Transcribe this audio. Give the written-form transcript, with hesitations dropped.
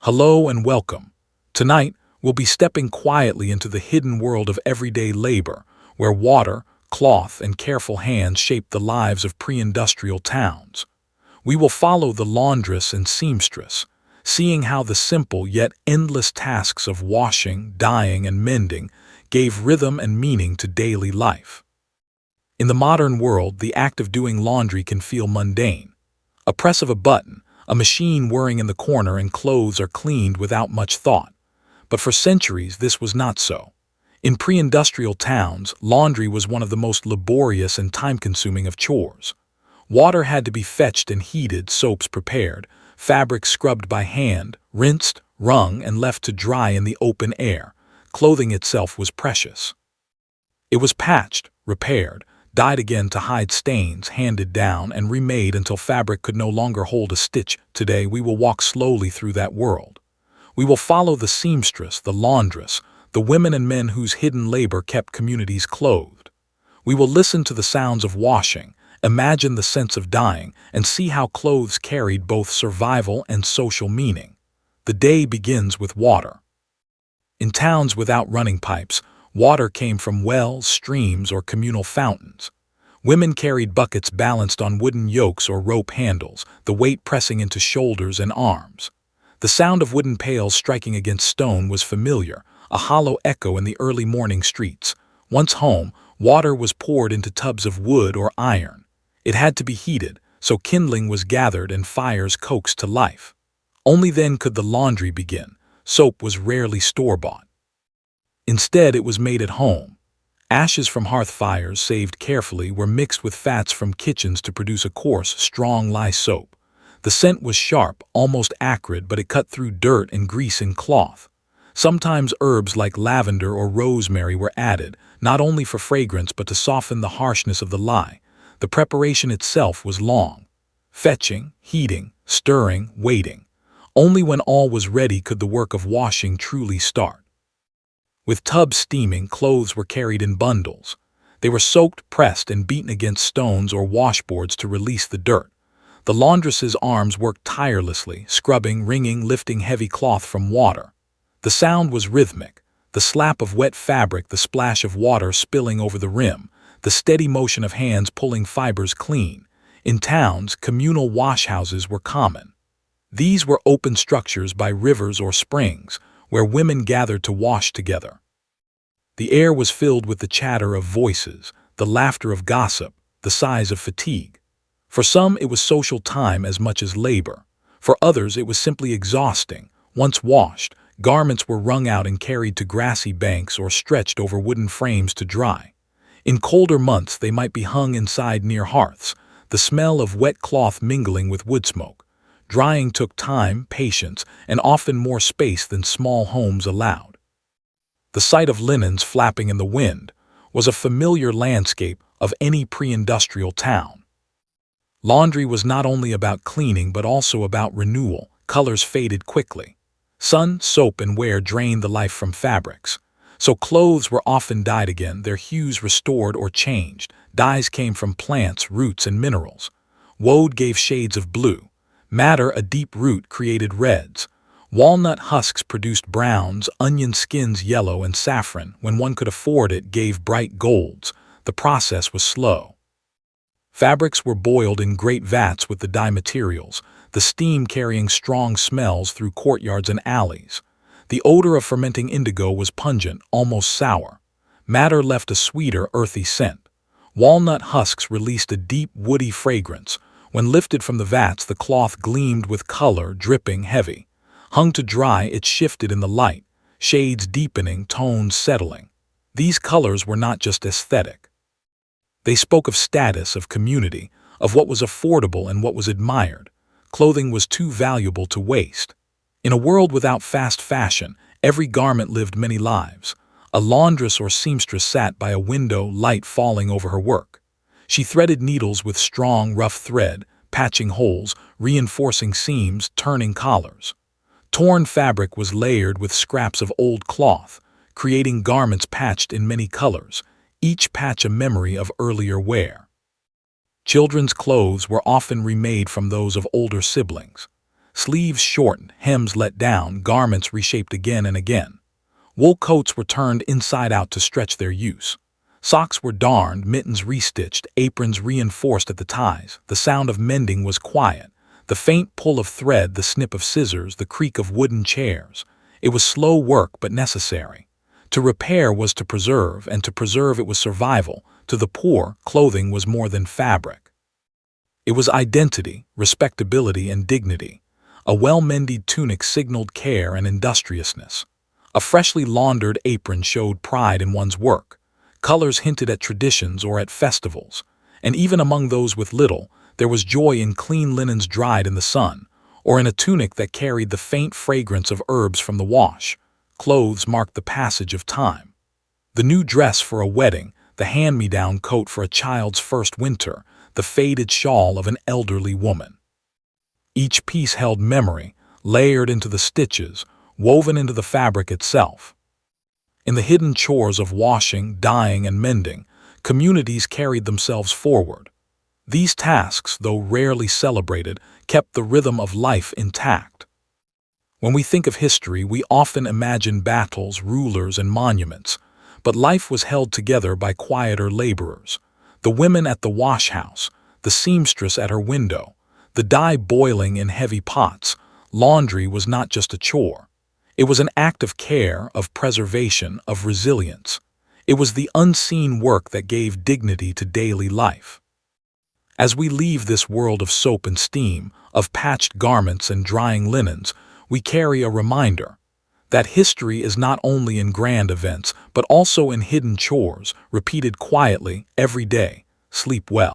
Hello and welcome. Tonight, we'll be stepping quietly into the hidden world of everyday labor, where water, cloth, and careful hands shape the lives of pre-industrial towns. We will follow the laundress and seamstress, seeing how the simple yet endless tasks of washing, dyeing, and mending gave rhythm and meaning to daily life. In the modern world, the act of doing laundry can feel mundane. A press of a button, a machine whirring in the corner, and clothes are cleaned without much thought. But for centuries, this was not so. In pre-industrial towns, laundry was one of the most laborious and time-consuming of chores. Water had to be fetched and heated, soaps prepared, fabrics scrubbed by hand, rinsed, wrung, and left to dry in the open air. Clothing itself was precious. It was patched, repaired, dyed again to hide stains, handed down, and remade until fabric could no longer hold a stitch. Today, we will walk slowly through that world. We will follow the seamstress, the laundress, the women and men whose hidden labor kept communities clothed. We will listen to the sounds of washing, imagine the sense of dyeing, and see how clothes carried both survival and social meaning. The day begins with water. In towns without running pipes, water came from wells, streams, or communal fountains. Women carried buckets balanced on wooden yokes or rope handles, the weight pressing into shoulders and arms. The sound of wooden pails striking against stone was familiar, a hollow echo in the early morning streets. Once home, water was poured into tubs of wood or iron. It had to be heated, so kindling was gathered and fires coaxed to life. Only then could the laundry begin. Soap was rarely store-bought. Instead, it was made at home. Ashes from hearth fires, saved carefully, were mixed with fats from kitchens to produce a coarse, strong lye soap. The scent was sharp, almost acrid, but it cut through dirt and grease in cloth. Sometimes herbs like lavender or rosemary were added, not only for fragrance but to soften the harshness of the lye. The preparation itself was long. Fetching, heating, stirring, waiting. Only when all was ready could the work of washing truly start. With tubs steaming, clothes were carried in bundles. They were soaked, pressed, and beaten against stones or washboards to release the dirt. The laundress's arms worked tirelessly, scrubbing, wringing, lifting heavy cloth from water. The sound was rhythmic, the slap of wet fabric, the splash of water spilling over the rim, the steady motion of hands pulling fibers clean. In towns, communal washhouses were common. These were open structures by rivers or springs, where women gathered to wash together. The air was filled with the chatter of voices, the laughter of gossip, the sighs of fatigue. For some, it was social time as much as labor. For others, it was simply exhausting. Once washed, garments were wrung out and carried to grassy banks or stretched over wooden frames to dry. In colder months, they might be hung inside near hearths, the smell of wet cloth mingling with wood smoke. Drying took time, patience, and often more space than small homes allowed. The sight of linens flapping in the wind was a familiar landscape of any pre-industrial town. Laundry was not only about cleaning but also about renewal. Colors faded quickly. Sun, soap, and wear drained the life from fabrics. So clothes were often dyed again, their hues restored or changed. Dyes came from plants, roots, and minerals. Woad gave shades of blue. Madder, a deep root, created reds. Walnut husks produced browns, onion skins yellow, and saffron, when one could afford it, gave bright golds. The process was slow. Fabrics were boiled in great vats with the dye materials, the steam carrying strong smells through courtyards and alleys. The odor of fermenting indigo was pungent, almost sour. Madder left a sweeter, earthy scent. Walnut husks released a deep, woody fragrance. When lifted from the vats, the cloth gleamed with color, dripping heavy. Hung to dry, it shifted in the light, shades deepening, tones settling. These colors were not just aesthetic. They spoke of status, of community, of what was affordable and what was admired. Clothing was too valuable to waste. In a world without fast fashion, every garment lived many lives. A laundress or seamstress sat by a window, light falling over her work. She threaded needles with strong, rough thread, patching holes, reinforcing seams, turning collars. Torn fabric was layered with scraps of old cloth, creating garments patched in many colors, each patch a memory of earlier wear. Children's clothes were often remade from those of older siblings. Sleeves shortened, hems let down, garments reshaped again and again. Wool coats were turned inside out to stretch their use. Socks were darned, mittens restitched, aprons reinforced at the ties. The sound of mending was quiet. The faint pull of thread, the snip of scissors, the creak of wooden chairs. It was slow work but necessary. To repair was to preserve, and to preserve it was survival. To the poor, clothing was more than fabric. It was identity, respectability, and dignity. A well-mended tunic signaled care and industriousness. A freshly laundered apron showed pride in one's work. Colors hinted at traditions or at festivals. And even among those with little, there was joy in clean linens dried in the sun, or in a tunic that carried the faint fragrance of herbs from the wash. Clothes marked the passage of time. The new dress for a wedding, the hand-me-down coat for a child's first winter, the faded shawl of an elderly woman. Each piece held memory, layered into the stitches, woven into the fabric itself. In the hidden chores of washing, dyeing, and mending, communities carried themselves forward. These tasks, though rarely celebrated, kept the rhythm of life intact. When we think of history, we often imagine battles, rulers, and monuments, but life was held together by quieter laborers. The women at the wash house, the seamstress at her window, the dye boiling in heavy pots. Laundry was not just a chore. It was an act of care, of preservation, of resilience. It was the unseen work that gave dignity to daily life. As we leave this world of soap and steam, of patched garments and drying linens, we carry a reminder that history is not only in grand events, but also in hidden chores, repeated quietly every day. Sleep well.